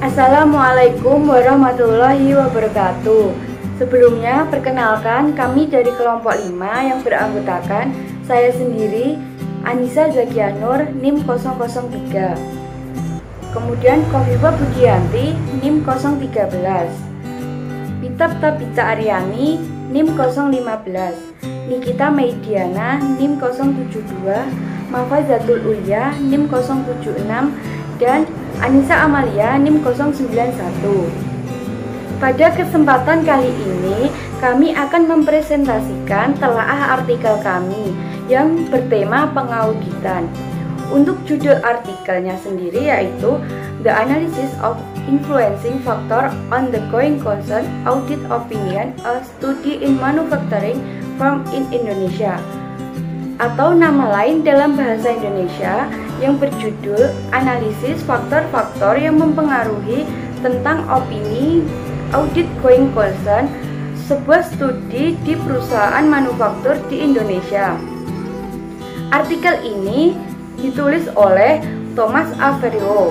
Assalamualaikum warahmatullahi wabarakatuh. Sebelumnya, perkenalkan kami dari kelompok 5 yang beranggotakan saya sendiri, Anissa Zakia Nur, NIM 003. Kemudian Kofifa Budianti, NIM 013. Pita Tabita Aryani, NIM 015. Nikita Meidiana, NIM 072. Mafazatul Ulia, NIM 076. Dan Anissa Amalia, NIM 091. Pada kesempatan kali ini, kami akan mempresentasikan telaah artikel kami yang bertema pengauditan. Untuk judul artikelnya sendiri yaitu The Analysis of Influencing Factor on the Going Concern Audit Opinion, a Study in Manufacturing Firm in Indonesia, atau nama lain dalam bahasa Indonesia yang berjudul Analisis Faktor-Faktor yang Mempengaruhi tentang Opini Audit Going Concern, sebuah studi di perusahaan manufaktur di Indonesia. Artikel ini ditulis oleh Thomas Averio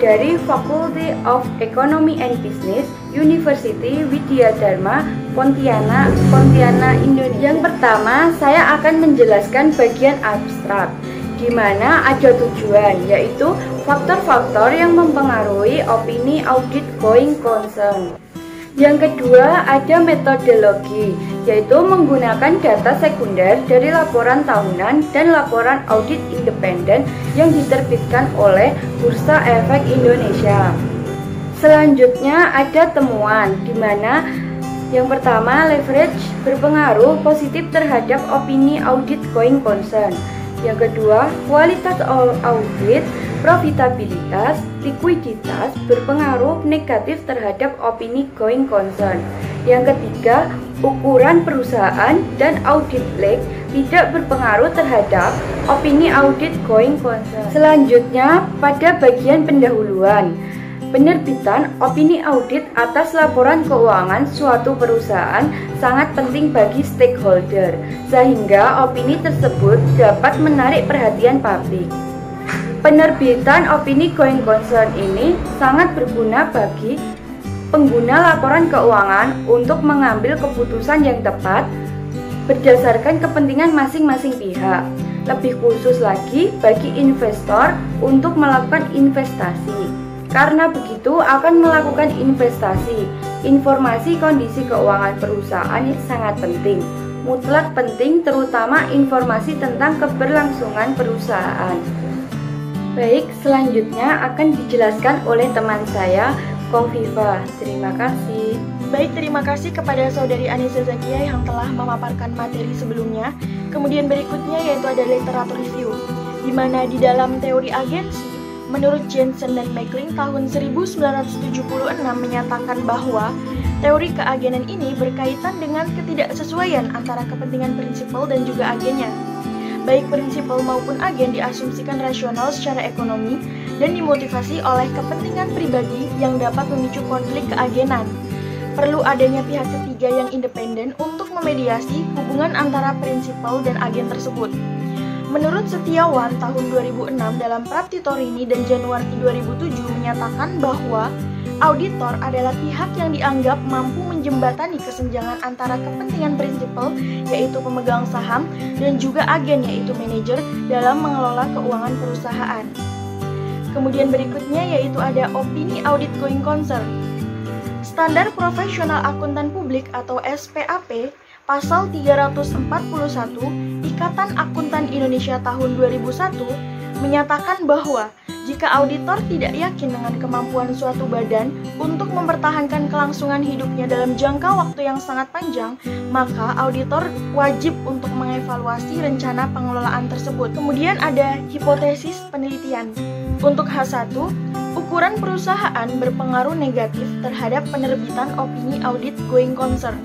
dari Faculty of Economy and Business, University Widya Dharma, Pontianak, Indonesia. Yang pertama, saya akan menjelaskan bagian abstrak, di mana ada tujuan, yaitu faktor-faktor yang mempengaruhi opini audit going concern. Yang kedua, ada metodologi, yaitu menggunakan data sekunder dari laporan tahunan dan laporan audit independen yang diterbitkan oleh Bursa Efek Indonesia. Selanjutnya ada temuan, di mana yang pertama, leverage berpengaruh positif terhadap opini audit going concern. Yang kedua, kualitas audit, profitabilitas, likuiditas berpengaruh negatif terhadap opini going concern. Yang ketiga, ukuran perusahaan dan audit lag tidak berpengaruh terhadap opini audit going concern. Selanjutnya, pada bagian pendahuluan, penerbitan opini audit atas laporan keuangan suatu perusahaan sangat penting bagi stakeholder, sehingga opini tersebut dapat menarik perhatian publik. Penerbitan opini going concern ini sangat berguna bagi pengguna laporan keuangan untuk mengambil keputusan yang tepat berdasarkan kepentingan masing-masing pihak. Lebih khusus lagi bagi investor untuk melakukan investasi. Karena begitu akan melakukan investasi, informasi kondisi keuangan perusahaan sangat penting, mutlak penting, terutama informasi tentang keberlangsungan perusahaan. Baik, selanjutnya akan dijelaskan oleh teman saya, Kofifa. Terima kasih. Baik, terima kasih kepada saudari Anissa Zakia yang telah memaparkan materi sebelumnya. Kemudian berikutnya yaitu ada literatur review, di mana di dalam teori agensi, menurut Jensen dan Meckling tahun 1976 menyatakan bahwa teori keagenan ini berkaitan dengan ketidaksesuaian antara kepentingan prinsipal dan juga agennya. Baik prinsipal maupun agen diasumsikan rasional secara ekonomi dan dimotivasi oleh kepentingan pribadi yang dapat memicu konflik keagenan. Perlu adanya pihak ketiga yang independen untuk memediasi hubungan antara prinsipal dan agen tersebut. Menurut Setiawan tahun 2006 dalam Praptitorini dan Januari 2007 menyatakan bahwa auditor adalah pihak yang dianggap mampu menjembatani kesenjangan antara kepentingan prinsipal yaitu pemegang saham dan juga agen yaitu manajer dalam mengelola keuangan perusahaan. Kemudian berikutnya yaitu ada opini audit going concern. Standar Profesional Akuntan Publik atau SPAP Pasal 341 Ikatan Akuntan Indonesia tahun 2001 menyatakan bahwa jika auditor tidak yakin dengan kemampuan suatu badan untuk mempertahankan kelangsungan hidupnya dalam jangka waktu yang sangat panjang, maka auditor wajib untuk mengevaluasi rencana pengelolaan tersebut. Kemudian ada hipotesis penelitian. Untuk H1, ukuran perusahaan berpengaruh negatif terhadap penerbitan opini audit going concern.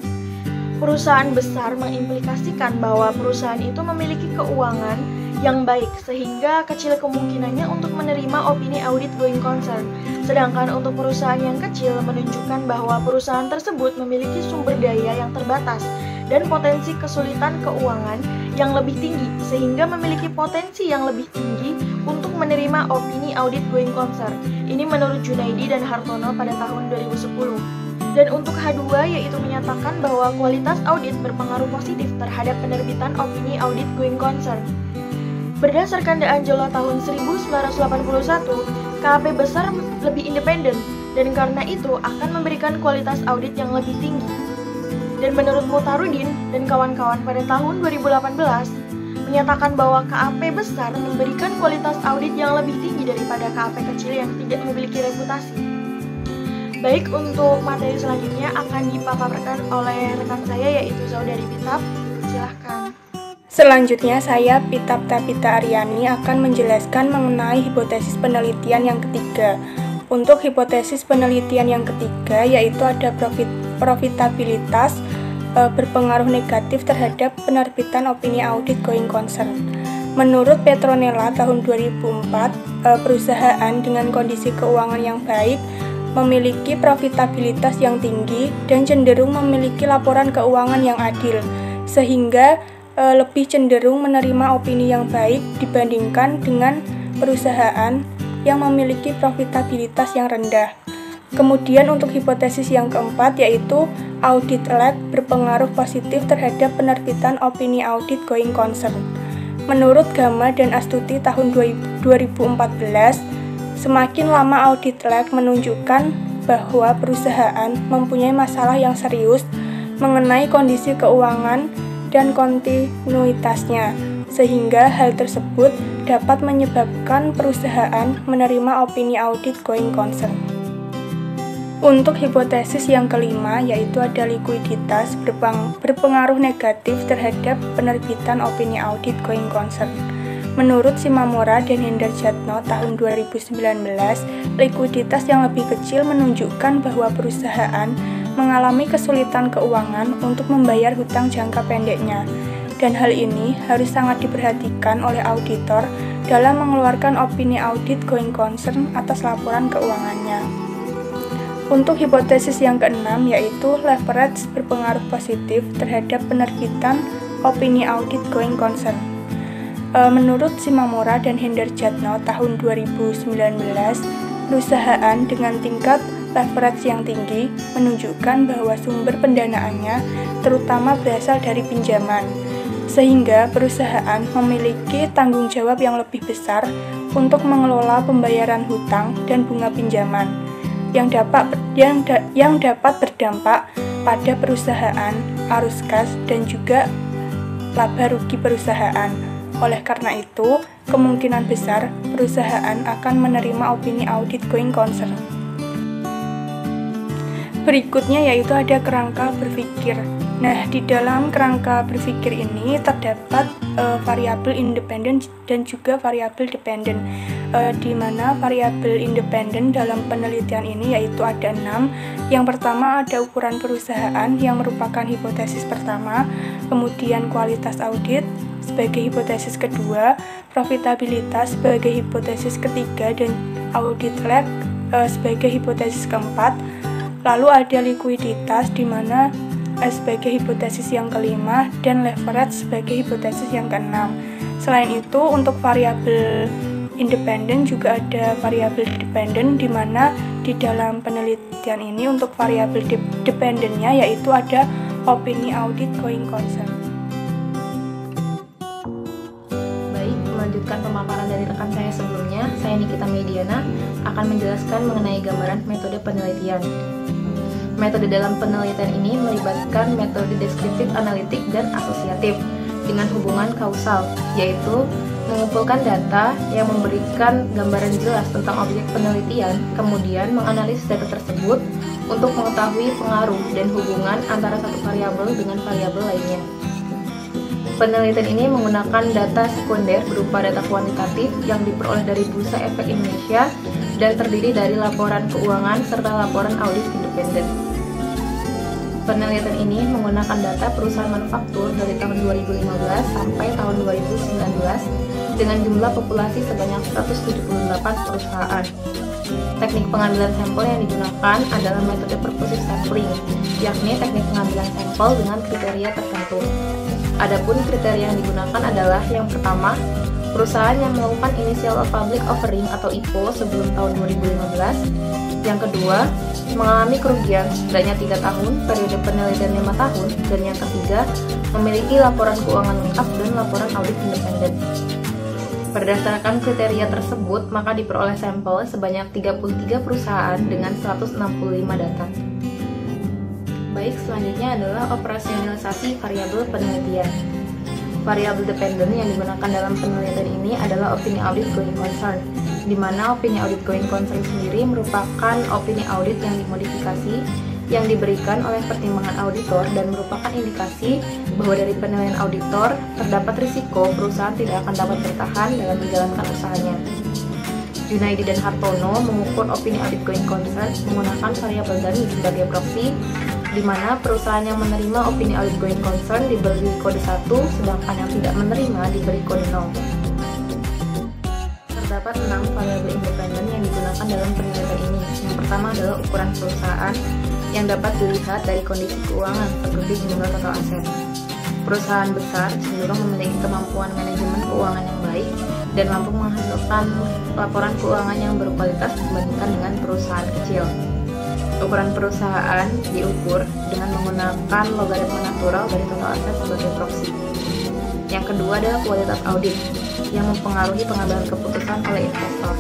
Perusahaan besar mengimplikasikan bahwa perusahaan itu memiliki keuangan yang baik sehingga kecil kemungkinannya untuk menerima opini audit going concern. Sedangkan untuk perusahaan yang kecil menunjukkan bahwa perusahaan tersebut memiliki sumber daya yang terbatas dan potensi kesulitan keuangan yang lebih tinggi, sehingga memiliki potensi yang lebih tinggi untuk menerima opini audit going concern. Ini menurut Junaidi dan Hartono pada tahun 2010. Dan untuk H2 yaitu menyatakan bahwa kualitas audit berpengaruh positif terhadap penerbitan opini audit going concern. Berdasarkan De Angelo tahun 1981, KAP besar lebih independen dan karena itu akan memberikan kualitas audit yang lebih tinggi. Dan menurut Mutarudin dan kawan-kawan pada tahun 2018 menyatakan bahwa KAP besar memberikan kualitas audit yang lebih tinggi daripada KAP kecil yang tidak memiliki reputasi. Baik, untuk materi selanjutnya akan dipaparkan oleh rekan saya yaitu Saudari Pitap. Silahkan. Selanjutnya saya Pitap Tapita Aryani akan menjelaskan mengenai hipotesis penelitian yang ketiga. Untuk hipotesis penelitian yang ketiga yaitu ada profitabilitas berpengaruh negatif terhadap penerbitan opini audit going concern. Menurut Petronella tahun 2004, perusahaan dengan kondisi keuangan yang baik memiliki profitabilitas yang tinggi dan cenderung memiliki laporan keuangan yang adil, sehingga lebih cenderung menerima opini yang baik dibandingkan dengan perusahaan yang memiliki profitabilitas yang rendah. Kemudian untuk hipotesis yang keempat yaitu audit lag berpengaruh positif terhadap penerbitan opini audit going concern. Menurut Gama dan Astuti tahun 2014, semakin lama audit lag menunjukkan bahwa perusahaan mempunyai masalah yang serius mengenai kondisi keuangan dan kontinuitasnya, sehingga hal tersebut dapat menyebabkan perusahaan menerima opini audit going concern. Untuk hipotesis yang kelima yaitu ada likuiditas berpengaruh negatif terhadap penerbitan opini audit going concern. Menurut Shimamura dan Henderjatno tahun 2019, likuiditas yang lebih kecil menunjukkan bahwa perusahaan mengalami kesulitan keuangan untuk membayar hutang jangka pendeknya, dan hal ini harus sangat diperhatikan oleh auditor dalam mengeluarkan opini audit going concern atas laporan keuangannya. Untuk hipotesis yang keenam yaitu leverage berpengaruh positif terhadap penerbitan opini audit going concern. Menurut Shimamura dan Henderjatno tahun 2019, perusahaan dengan tingkat leverage yang tinggi menunjukkan bahwa sumber pendanaannya terutama berasal dari pinjaman, sehingga perusahaan memiliki tanggung jawab yang lebih besar untuk mengelola pembayaran hutang dan bunga pinjaman yang dapat berdampak pada perusahaan, arus kas, dan juga laba rugi perusahaan. Oleh karena itu, kemungkinan besar perusahaan akan menerima opini audit going concern. Berikutnya yaitu ada kerangka berpikir. Nah, di dalam kerangka berpikir ini terdapat variabel independen dan juga variabel dependen. Di mana variabel independen dalam penelitian ini yaitu ada 6. Yang pertama ada ukuran perusahaan yang merupakan hipotesis pertama, kemudian kualitas audit sebagai hipotesis kedua, profitabilitas sebagai hipotesis ketiga, dan audit lag sebagai hipotesis keempat. Lalu ada likuiditas di mana sebagai hipotesis yang kelima dan leverage sebagai hipotesis yang keenam. Selain itu, untuk variabel independen juga ada variabel dependen di mana di dalam penelitian ini untuk variabel dependennya yaitu ada opini audit going concern. Baik, melanjutkan pemaparan dari rekan saya sebelumnya, saya Nikita Mediana akan menjelaskan mengenai gambaran metode penelitian. Metode dalam penelitian ini melibatkan metode deskriptif analitik dan asosiatif dengan hubungan kausal, yaitu mengumpulkan data yang memberikan gambaran jelas tentang objek penelitian, kemudian menganalisis data tersebut untuk mengetahui pengaruh dan hubungan antara satu variabel dengan variabel lainnya. Penelitian ini menggunakan data sekunder berupa data kuantitatif yang diperoleh dari Bursa Efek Indonesia dan terdiri dari laporan keuangan serta laporan audit independen. Penelitian ini menggunakan data perusahaan manufaktur dari tahun 2015 sampai tahun 2019 dengan jumlah populasi sebanyak 178 perusahaan. Teknik pengambilan sampel yang digunakan adalah metode purposive sampling, yakni teknik pengambilan sampel dengan kriteria tertentu. Adapun kriteria yang digunakan adalah yang pertama, perusahaan yang melakukan initial public offering atau IPO sebelum tahun 2015. Yang kedua, mengalami kerugian setidaknya 3 tahun, periode penelitian 5 tahun. Dan yang ketiga, memiliki laporan keuangan lengkap dan laporan audit independen. Berdasarkan kriteria tersebut, maka diperoleh sampel sebanyak 33 perusahaan dengan 165 data. Baik, selanjutnya adalah operasionalisasi variabel penelitian. Variabel dependen yang digunakan dalam penelitian ini adalah opini audit going concern, di mana opini audit going concern sendiri merupakan opini audit yang dimodifikasi yang diberikan oleh pertimbangan auditor dan merupakan indikasi bahwa dari penilaian auditor terdapat risiko perusahaan tidak akan dapat bertahan dalam menjalankan usahanya. Junaidi dan Hartono mengukur opini audit going concern menggunakan variabel Dani sebagai proksi, di mana perusahaan yang menerima opini audit going concern diberi kode 1, sedangkan yang tidak menerima diberi kode 0. Terdapat 6 variabel independen yang digunakan dalam penelitian ini. Yang pertama adalah ukuran perusahaan yang dapat dilihat dari kondisi keuangan seperti jumlah total aset. Perusahaan besar cenderung memiliki kemampuan manajemen keuangan yang baik dan mampu menghasilkan laporan keuangan yang berkualitas dibandingkan dengan perusahaan kecil. Ukuran perusahaan diukur dengan menggunakan logaritma natural dari total aset sebagai proksi. Yang kedua adalah kualitas audit yang mempengaruhi pengambilan keputusan oleh investor.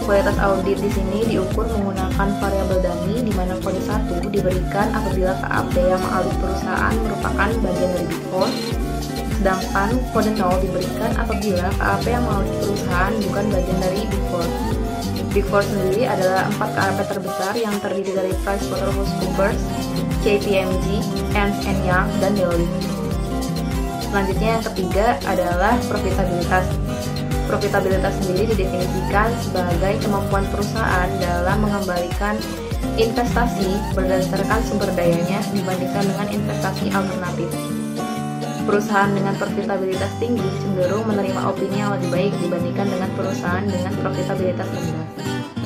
Kualitas audit di sini diukur menggunakan variabel Dani, di mana kode 1 diberikan apabila KAP yang mengaudit perusahaan merupakan bagian dari Big Four, sedangkan kode 0 diberikan apabila KAP yang mengaudit perusahaan bukan bagian dari Big Four. Big Four sendiri adalah 4 KAP terbesar yang terdiri dari PricewaterhouseCoopers, KPMG, Ernst & Young, dan Deloitte. Selanjutnya yang ketiga adalah profitabilitas. Profitabilitas sendiri didefinisikan sebagai kemampuan perusahaan dalam mengembalikan investasi berdasarkan sumber dayanya dibandingkan dengan investasi alternatif. Perusahaan dengan profitabilitas tinggi cenderung menerima opini yang lebih baik dibandingkan dengan perusahaan dengan profitabilitas rendah.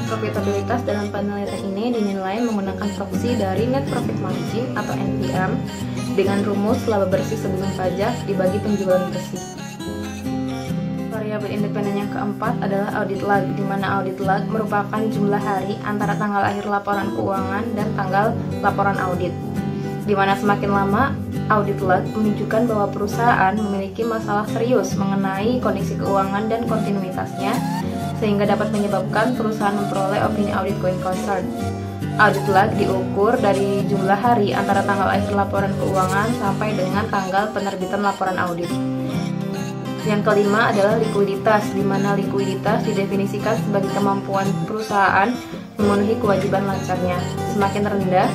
Profitabilitas dalam penelitian ini dinilai menggunakan proksi dari net profit margin atau NPM dengan rumus laba bersih sebelum pajak dibagi penjualan bersih. Variabel independen yang keempat adalah audit lag, di mana audit lag merupakan jumlah hari antara tanggal akhir laporan keuangan dan tanggal laporan audit. Di mana semakin lama, audit lag menunjukkan bahwa perusahaan memiliki masalah serius mengenai kondisi keuangan dan kontinuitasnya, sehingga dapat menyebabkan perusahaan memperoleh opini audit going concern. Audit lag diukur dari jumlah hari antara tanggal akhir laporan keuangan sampai dengan tanggal penerbitan laporan audit. Yang kelima adalah likuiditas, di mana likuiditas didefinisikan sebagai kemampuan perusahaan memenuhi kewajiban lancarnya. Semakin rendah,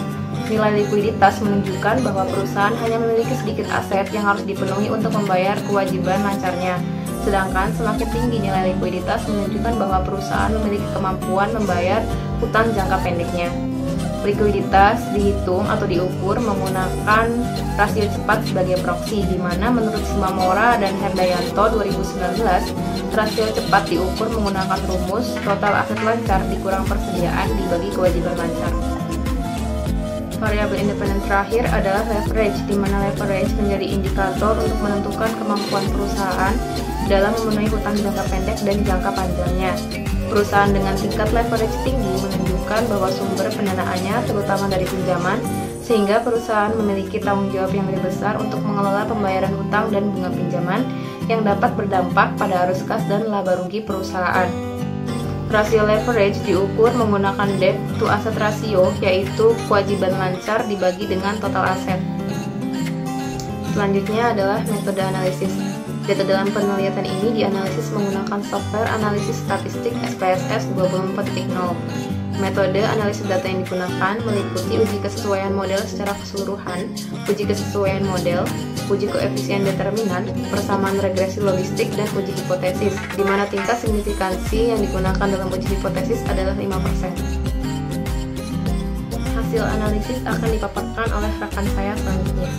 nilai likuiditas menunjukkan bahwa perusahaan hanya memiliki sedikit aset yang harus dipenuhi untuk membayar kewajiban lancarnya. Sedangkan semakin tinggi nilai likuiditas menunjukkan bahwa perusahaan memiliki kemampuan membayar hutang jangka pendeknya. Likuiditas dihitung atau diukur menggunakan rasio cepat sebagai proksi, di mana menurut Simamora dan Herdayanto 2019, rasio cepat diukur menggunakan rumus total aset lancar dikurang persediaan dibagi kewajiban lancar. Variabel independen terakhir adalah leverage, di mana leverage menjadi indikator untuk menentukan kemampuan perusahaan dalam memenuhi hutang jangka pendek dan jangka panjangnya. Perusahaan dengan tingkat leverage tinggi menunjukkan bahwa sumber pendanaannya terutama dari pinjaman, sehingga perusahaan memiliki tanggung jawab yang lebih besar untuk mengelola pembayaran hutang dan bunga pinjaman yang dapat berdampak pada arus kas dan laba rugi perusahaan. Rasio leverage diukur menggunakan debt to asset ratio, yaitu kewajiban lancar dibagi dengan total aset. Selanjutnya adalah metode analisis. Data dalam penelitian ini dianalisis menggunakan software analisis statistik SPSS 2.4.0. Metode analisis data yang digunakan meliputi uji kesesuaian model secara keseluruhan, uji kesesuaian model, uji koefisien determinan, persamaan regresi logistik, dan uji hipotesis, di mana tingkat signifikansi yang digunakan dalam uji hipotesis adalah 5%. Hasil analisis akan dipaparkan oleh rekan saya selanjutnya.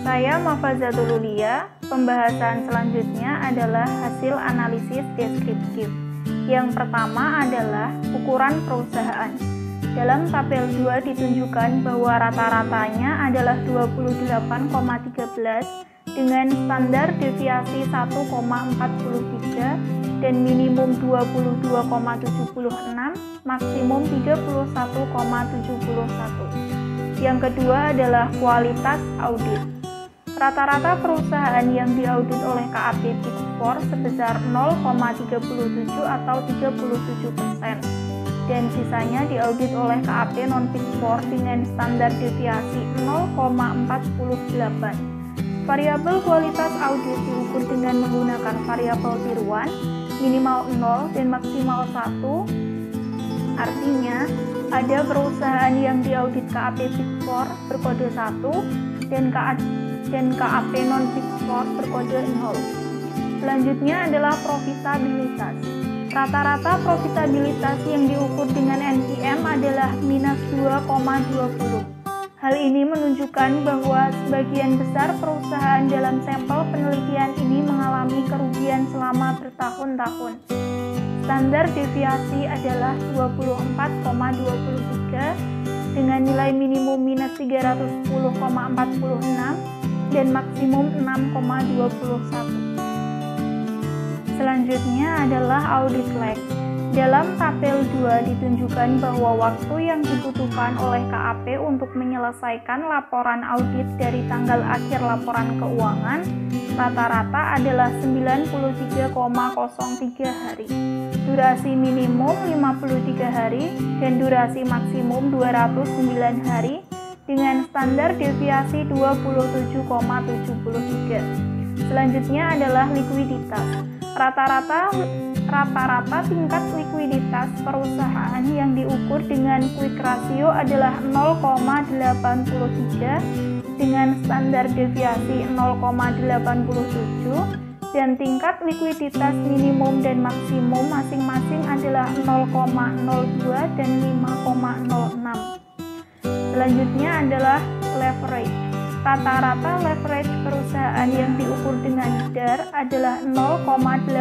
Saya Mafazatul Ulia. Pembahasan selanjutnya adalah hasil analisis deskriptif. Yang pertama adalah ukuran perusahaan. Dalam tabel 2 ditunjukkan bahwa rata-ratanya adalah 28,13 dengan standar deviasi 1,43 dan minimum 22,76, maksimum 31,71. Yang kedua adalah kualitas audit. Rata-rata perusahaan yang diaudit oleh KAP Big Four sebesar 0,37 atau 37%, dan sisanya diaudit oleh KAP non-Big Four dengan standar deviasi 0,48. Variabel kualitas audit diukur dengan menggunakan variabel tiruan minimal 0 dan maksimal 1. Artinya, ada perusahaan yang diaudit KAP Big Four berkode 1 dan KAP non-Big Four berkode 0. Selanjutnya adalah profitabilitas. Rata-rata profitabilitas yang diukur dengan NPM adalah minus 2,20. Hal ini menunjukkan bahwa sebagian besar perusahaan dalam sampel penelitian ini mengalami kerugian selama bertahun-tahun. Standar deviasi adalah 24,23 dengan nilai minimum minus 310,46 dan maksimum 6,21. Selanjutnya adalah audit lag. Dalam tabel 2 ditunjukkan bahwa waktu yang dibutuhkan oleh KAP untuk menyelesaikan laporan audit dari tanggal akhir laporan keuangan rata-rata adalah 93,03 hari. Durasi minimum 53 hari dan durasi maksimum 209 hari dengan standar deviasi 27,73. Selanjutnya adalah likuiditas. Rata-rata tingkat likuiditas perusahaan yang diukur dengan quick ratio adalah 0,83 dengan standar deviasi 0,87 dan tingkat likuiditas minimum dan maksimum masing-masing adalah 0,02 dan 5,06. Selanjutnya adalah leverage. Rata-rata leverage perusahaan yang diukur dengan DAR adalah 0,83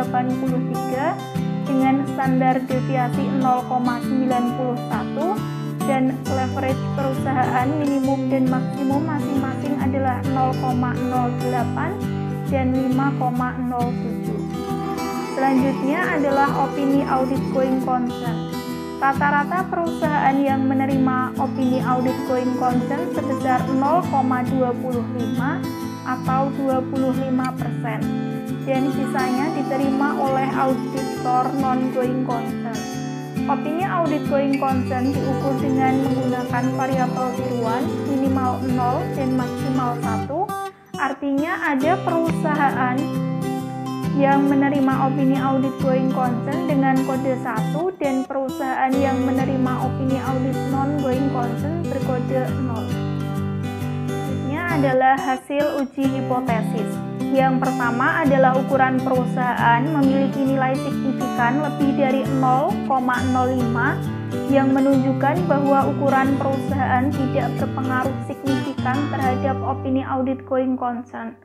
dengan standar deviasi 0,91 dan leverage perusahaan minimum dan maksimum masing-masing adalah 0,08 dan 5,07. Selanjutnya adalah opini audit going concern. Rata-rata perusahaan yang menerima opini audit going concern sebesar 0,25 atau 25% dan sisanya diterima oleh auditor non-going concern. Opini audit going concern diukur dengan menggunakan variabel tiruan minimal 0 dan maksimal 1. Artinya ada perusahaan yang menerima opini audit going concern dengan kode 1 dan perusahaan yang menerima opini audit non-going concern berkode 0. Selanjutnya adalah hasil uji hipotesis. Yang pertama adalah ukuran perusahaan memiliki nilai signifikan lebih dari 0,05 yang menunjukkan bahwa ukuran perusahaan tidak berpengaruh signifikan terhadap opini audit going concern.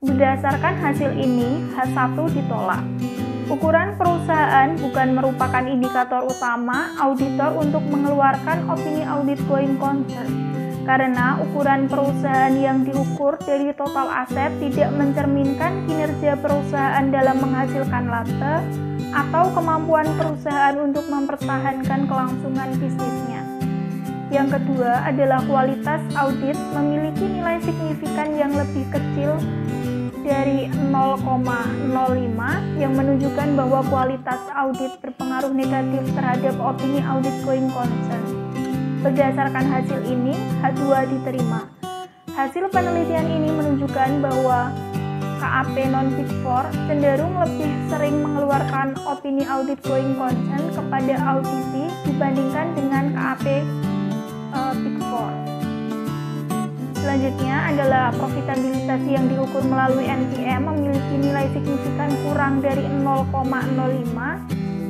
Berdasarkan hasil ini, H1 ditolak. Ukuran perusahaan bukan merupakan indikator utama auditor untuk mengeluarkan opini audit going concern, karena ukuran perusahaan yang diukur dari total aset tidak mencerminkan kinerja perusahaan dalam menghasilkan laba atau kemampuan perusahaan untuk mempertahankan kelangsungan bisnisnya. Yang kedua adalah kualitas audit memiliki nilai signifikan yang lebih kecil dari 0,05 yang menunjukkan bahwa kualitas audit berpengaruh negatif terhadap opini audit going concern. Berdasarkan hasil ini, H2 diterima. Hasil penelitian ini menunjukkan bahwa KAP non-Big Four cenderung lebih sering mengeluarkan opini audit going concern kepada audisi dibandingkan dengan KAP Big Four. Selanjutnya adalah profitabilitas yang diukur melalui NPM memiliki nilai signifikan kurang dari 0,05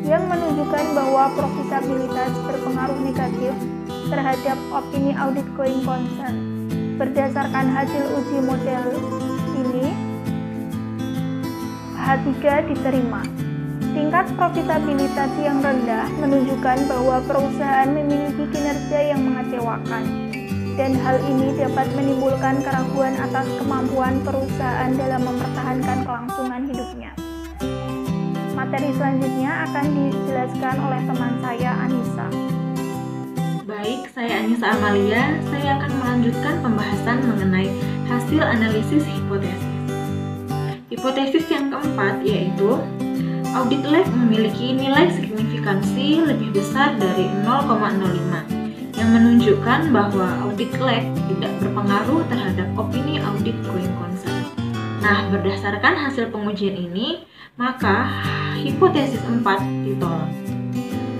yang menunjukkan bahwa profitabilitas berpengaruh negatif terhadap opini audit going concern. Berdasarkan hasil uji model ini, H3 diterima. Tingkat profitabilitas yang rendah menunjukkan bahwa perusahaan memiliki kinerja yang mengecewakan, dan hal ini dapat menimbulkan keraguan atas kemampuan perusahaan dalam mempertahankan kelangsungan hidupnya. Materi selanjutnya akan dijelaskan oleh teman saya, Anissa. Baik, saya Anissa Amalia. Saya akan melanjutkan pembahasan mengenai hasil analisis hipotesis. Hipotesis yang keempat yaitu audit lab memiliki nilai signifikansi lebih besar dari 0,05 yang menunjukkan bahwa audit lab tidak berpengaruh terhadap opini audit going concern. Nah, berdasarkan hasil pengujian ini, maka hipotesis 4 ditolak.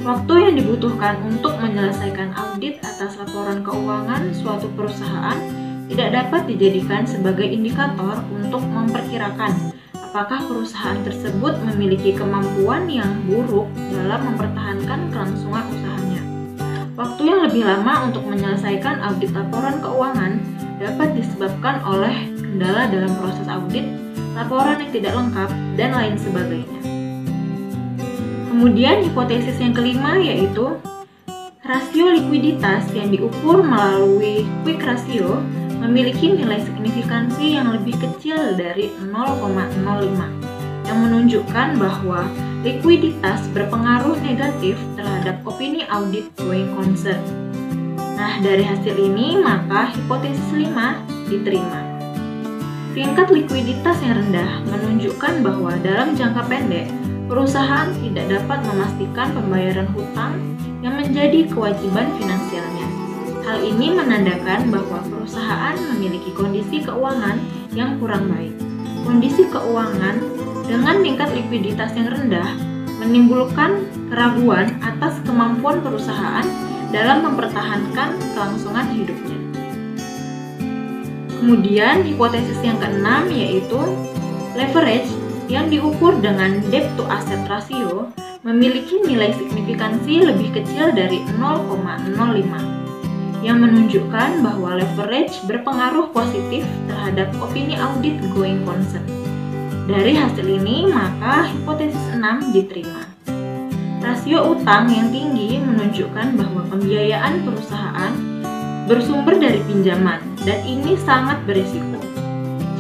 Waktu yang dibutuhkan untuk menyelesaikan audit atas laporan keuangan suatu perusahaan tidak dapat dijadikan sebagai indikator untuk memperkirakan apakah perusahaan tersebut memiliki kemampuan yang buruk dalam mempertahankan kelangsungan usahanya. Waktu yang lebih lama untuk menyelesaikan audit laporan keuangan dapat disebabkan oleh kendala dalam proses audit, laporan yang tidak lengkap, dan lain sebagainya. Kemudian hipotesis yang kelima yaitu rasio likuiditas yang diukur melalui quick ratio memiliki nilai signifikansi yang lebih kecil dari 0,05 yang menunjukkan bahwa likuiditas berpengaruh negatif terhadap opini audit going concern. Nah, dari hasil ini maka hipotesis 5 diterima. Tingkat likuiditas yang rendah menunjukkan bahwa dalam jangka pendek perusahaan tidak dapat memastikan pembayaran hutang yang menjadi kewajiban finansialnya. Hal ini menandakan bahwa perusahaan memiliki kondisi keuangan yang kurang baik. Kondisi keuangan dengan tingkat likuiditas yang rendah menimbulkan keraguan atas kemampuan perusahaan dalam mempertahankan kelangsungan hidupnya. Kemudian hipotesis yang keenam yaitu leverage yang diukur dengan debt to asset ratio memiliki nilai signifikansi lebih kecil dari 0,05 yang menunjukkan bahwa leverage berpengaruh positif terhadap opini audit going concern. Dari hasil ini, maka hipotesis 6 diterima. Rasio utang yang tinggi menunjukkan bahwa pembiayaan perusahaan bersumber dari pinjaman, dan ini sangat berisiko.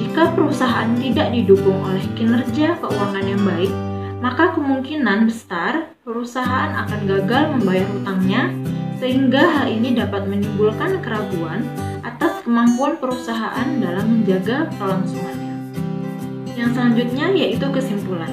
Jika perusahaan tidak didukung oleh kinerja keuangan yang baik, maka kemungkinan besar perusahaan akan gagal membayar hutangnya, sehingga hal ini dapat menimbulkan keraguan atas kemampuan perusahaan dalam menjaga kelangsungannya. Yang selanjutnya yaitu kesimpulan.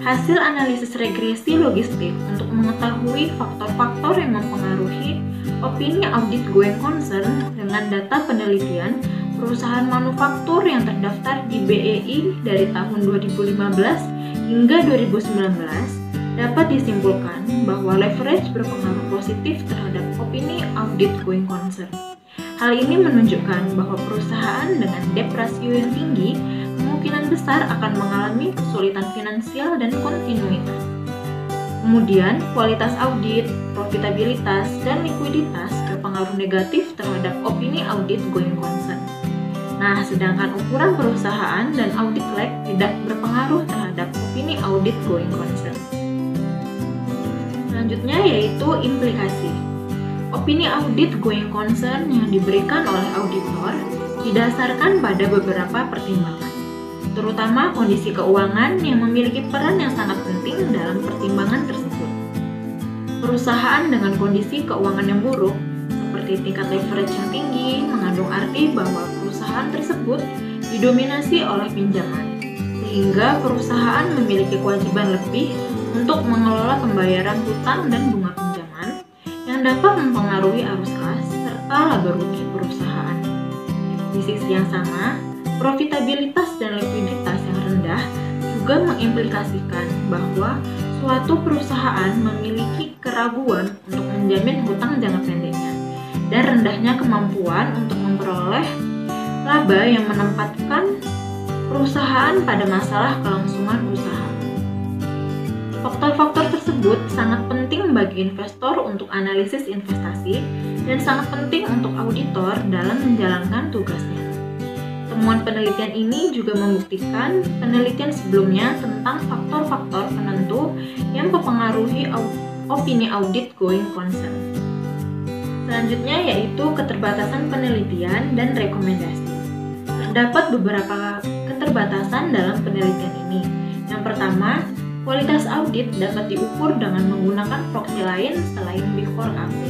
Hasil analisis regresi logistik untuk mengetahui faktor-faktor yang mempengaruhi opini audit going concern dengan data penelitian perusahaan manufaktur yang terdaftar di BEI dari tahun 2015 hingga 2019 dapat disimpulkan bahwa leverage berpengaruh positif terhadap opini audit going concern. Hal ini menunjukkan bahwa perusahaan dengan debt ratio yang tinggi kemungkinan besar akan mengalami kesulitan finansial dan kontinuitas. Kemudian, kualitas audit, profitabilitas, dan likuiditas berpengaruh negatif terhadap opini audit going concern. Nah, sedangkan ukuran perusahaan dan audit lab tidak berpengaruh terhadap opini audit going concern. Selanjutnya yaitu implikasi. Opini audit going concern yang diberikan oleh auditor didasarkan pada beberapa pertimbangan, terutama kondisi keuangan yang memiliki peran yang sangat penting dalam pertimbangan tersebut. Perusahaan dengan kondisi keuangan yang buruk, seperti tingkat leverage yang tinggi, mengandung arti bahwa perusahaan tersebut didominasi oleh pinjaman, sehingga perusahaan memiliki kewajiban lebih untuk mengelola pembayaran hutang dan bunga pinjaman yang dapat mempengaruhi arus kas serta laba rugi perusahaan. Di sisi yang sama, profitabilitas dan likuiditas yang rendah juga mengimplikasikan bahwa suatu perusahaan memiliki keraguan untuk menjamin hutang jangka pendeknya dan rendahnya kemampuan untuk memperoleh laba yang menempatkan perusahaan pada masalah kelangsungan usaha. Faktor-faktor tersebut sangat penting bagi investor untuk analisis investasi dan sangat penting untuk auditor dalam menjalankan tugasnya. Temuan penelitian ini juga membuktikan penelitian sebelumnya tentang faktor-faktor penentu yang mempengaruhi opini audit going concern. Selanjutnya yaitu keterbatasan penelitian dan rekomendasi. Terdapat beberapa keterbatasan dalam penelitian ini. Yang pertama, kualitas audit dapat diukur dengan menggunakan proksi lain selain Big 4 AP,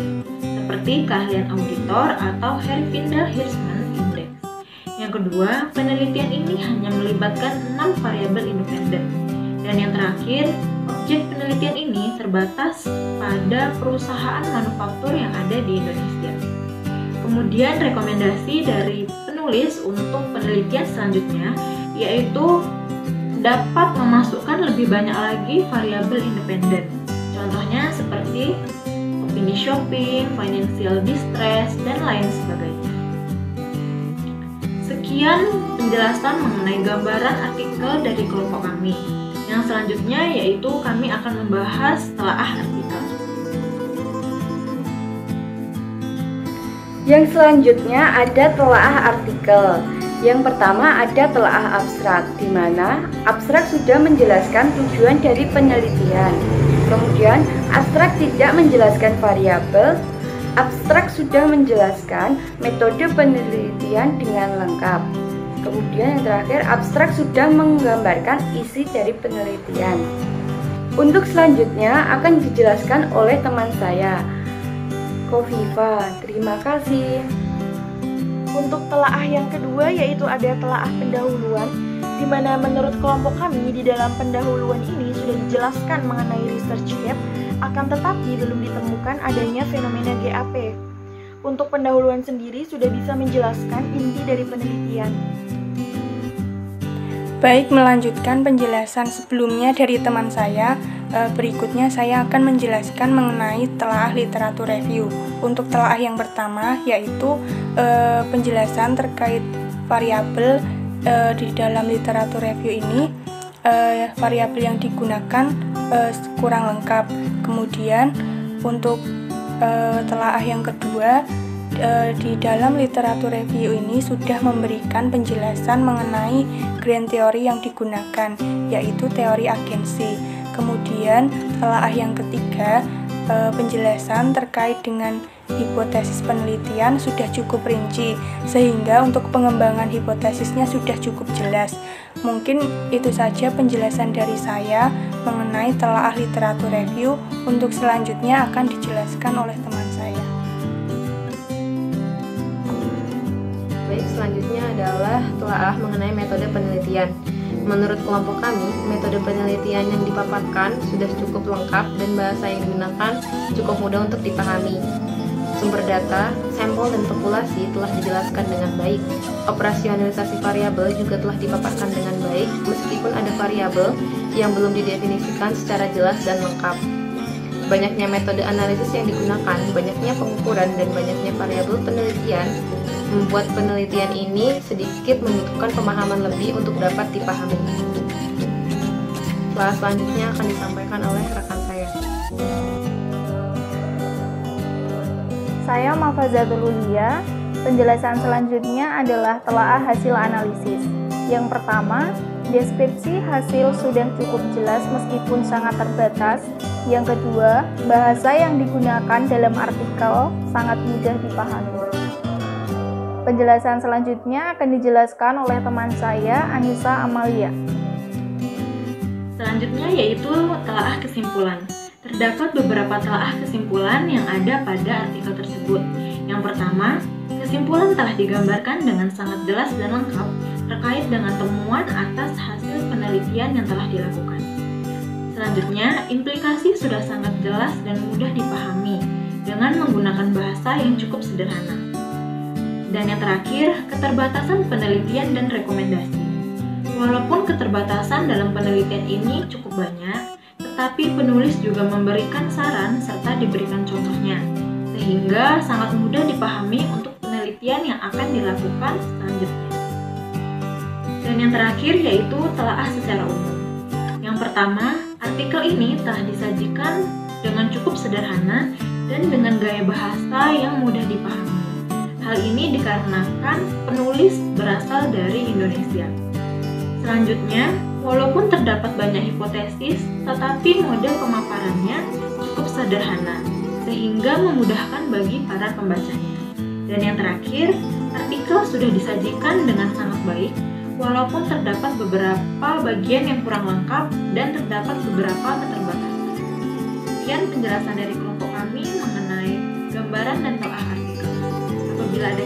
seperti keahlian auditor atau Herfindahl-Hirschman Index. Yang kedua, penelitian ini hanya melibatkan 6 variabel independen. Dan yang terakhir, objek penelitian ini terbatas pada perusahaan manufaktur yang ada di Indonesia. Kemudian rekomendasi dari penulis untuk penelitian selanjutnya yaitu dapat memasukkan lebih banyak lagi variabel independen. Contohnya seperti opini shopping, financial distress, dan lain sebagainya. Sekian penjelasan mengenai gambaran artikel dari kelompok kami. Yang selanjutnya yaitu kami akan membahas telaah artikel. Yang selanjutnya ada telaah artikel. Yang pertama ada telaah abstrak, di mana abstrak sudah menjelaskan tujuan dari penelitian. Kemudian abstrak tidak menjelaskan variabel. Abstrak sudah menjelaskan metode penelitian dengan lengkap. Kemudian yang terakhir, abstrak sudah menggambarkan isi dari penelitian. Untuk selanjutnya akan dijelaskan oleh teman saya, Kofifa. Terima kasih. Untuk telaah yang kedua yaitu ada telaah pendahuluan, di mana menurut kelompok kami di dalam pendahuluan ini sudah dijelaskan mengenai research gap, akan tetapi belum ditemukan adanya fenomena GAP. Untuk pendahuluan sendiri sudah bisa menjelaskan inti dari penelitian. Baik, melanjutkan penjelasan sebelumnya dari teman saya, berikutnya saya akan menjelaskan mengenai telaah literatur review. Untuk telaah yang pertama yaitu penjelasan terkait variabel di dalam literatur review ini, variabel yang digunakan kurang lengkap. Kemudian untuk telaah yang kedua, di dalam literatur review ini sudah memberikan penjelasan mengenai grand theory yang digunakan, yaitu teori agensi. Kemudian telaah yang ketiga, penjelasan terkait dengan hipotesis penelitian sudah cukup rinci, sehingga untuk pengembangan hipotesisnya sudah cukup jelas. Mungkin itu saja penjelasan dari saya mengenai telaah literatur review. Untuk selanjutnya akan dijelaskan oleh teman saya. Baik, selanjutnya adalah telaah mengenai metode penelitian. Menurut kelompok kami, metode penelitian yang dipaparkan sudah cukup lengkap dan bahasa yang digunakan cukup mudah untuk dipahami. Sumber data, sampel, dan populasi telah dijelaskan dengan baik. Operasionalisasi variabel juga telah dipaparkan dengan baik, meskipun ada variabel yang belum didefinisikan secara jelas dan lengkap. Banyaknya metode analisis yang digunakan, banyaknya pengukuran, dan banyaknya variabel penelitian membuat penelitian ini sedikit membutuhkan pemahaman lebih untuk dapat dipahami. Selanjutnya akan disampaikan oleh rekan saya. Saya Mafazatul Ulia. Penjelasan selanjutnya adalah telaah hasil analisis. Yang pertama, deskripsi hasil sudah cukup jelas meskipun sangat terbatas. Yang kedua, bahasa yang digunakan dalam artikel sangat mudah dipahami. Penjelasan selanjutnya akan dijelaskan oleh teman saya, Anissa Amalia. Selanjutnya yaitu telaah kesimpulan. Terdapat beberapa telaah kesimpulan yang ada pada artikel tersebut. Yang pertama, kesimpulan telah digambarkan dengan sangat jelas dan lengkap terkait dengan temuan atas hasil penelitian yang telah dilakukan. Selanjutnya, implikasi sudah sangat jelas dan mudah dipahami dengan menggunakan bahasa yang cukup sederhana. Dan yang terakhir, keterbatasan penelitian dan rekomendasi. Walaupun keterbatasan dalam penelitian ini cukup banyak, tetapi penulis juga memberikan saran serta diberikan contohnya, sehingga sangat mudah dipahami untuk penelitian yang akan dilakukan selanjutnya. Dan yang terakhir yaitu telaah secara umum. Yang pertama, artikel ini telah disajikan dengan cukup sederhana dan dengan gaya bahasa yang mudah dipahami. Hal ini dikarenakan penulis berasal dari Indonesia. Selanjutnya, walaupun terdapat banyak hipotesis, tetapi model pemaparannya cukup sederhana, sehingga memudahkan bagi para pembacanya. Dan yang terakhir, artikel sudah disajikan dengan sangat baik, walaupun terdapat beberapa bagian yang kurang lengkap dan terdapat beberapa keterbatasan. Sekian penjelasan dari kelompok kami mengenai gambaran dan telah artikel. Apabila ada